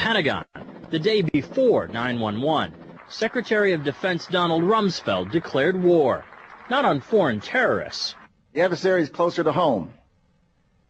Pentagon, the day before 9/11, Secretary of Defense Donald Rumsfeld declared war, not on foreign terrorists. The adversary is closer to home.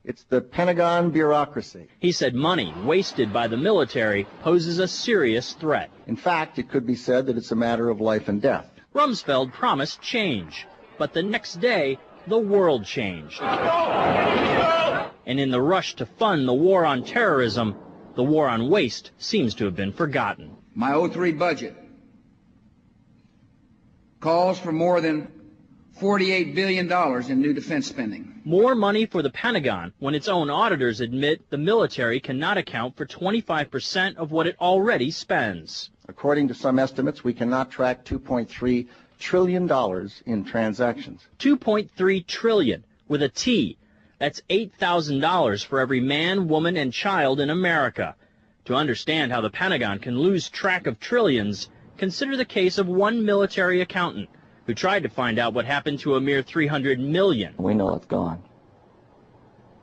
It's the Pentagon bureaucracy. He said money wasted by the military poses a serious threat. In fact, it could be said that it's a matter of life and death. Rumsfeld promised change, but the next day, the world changed. And in the rush to fund the war on terrorism, the war on waste seems to have been forgotten. My '03 budget calls for more than $48 billion in new defense spending. More money for the Pentagon when its own auditors admit the military cannot account for 25% of what it already spends. According to some estimates, we cannot track $2.3 trillion in transactions. $2.3 trillion with a T. That's $8,000 for every man, woman, and child in America. To understand how the Pentagon can lose track of trillions, consider the case of one military accountant who tried to find out what happened to a mere $300 million. We know it's gone,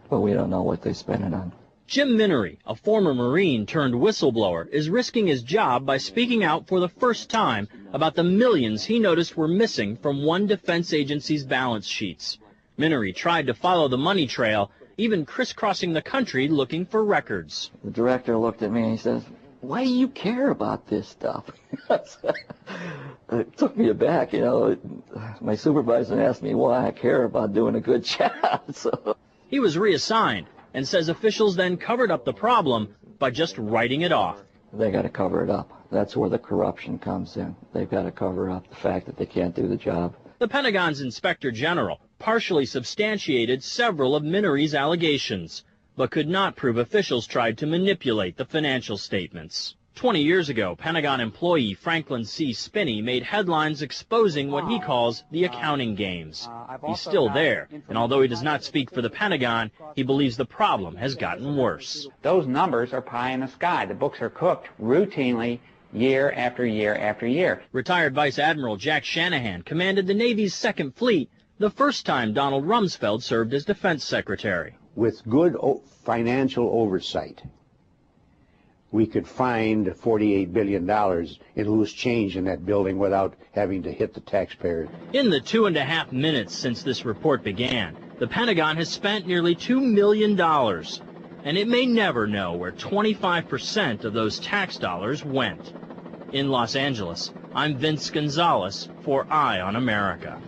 but we don't know what they spent it on. Jim Minery, a former Marine turned whistleblower, is risking his job by speaking out for the first time about the millions he noticed were missing from one defense agency's balance sheets. Minery tried to follow the money trail, even crisscrossing the country looking for records. The director looked at me and he says, "Why do you care about this stuff?" It took me aback, you know. My supervisor asked me why I care about doing a good job. So he was reassigned and says officials then covered up the problem by just writing it off. They got to cover it up. That's where the corruption comes in. They've got to cover up the fact that they can't do the job. The Pentagon's Inspector General partially substantiated several of Minery's allegations, but could not prove officials tried to manipulate the financial statements. 20 years ago, Pentagon employee Franklin C. Spinney made headlines exposing what he calls the accounting games. He's still there, and although he does not speak for the Pentagon, he believes the problem has gotten worse. Those numbers are pie in the sky. The books are cooked routinely year after year after year. Retired Vice Admiral Jack Shanahan commanded the Navy's Second Fleet the first time Donald Rumsfeld served as Defense Secretary. With good financial oversight, we could find $48 billion in loose change in that building without having to hit the taxpayers. In the 2.5 minutes since this report began, the Pentagon has spent nearly $2 million, and it may never know where 25% of those tax dollars went. In Los Angeles, I'm Vince Gonzalez for Eye on America.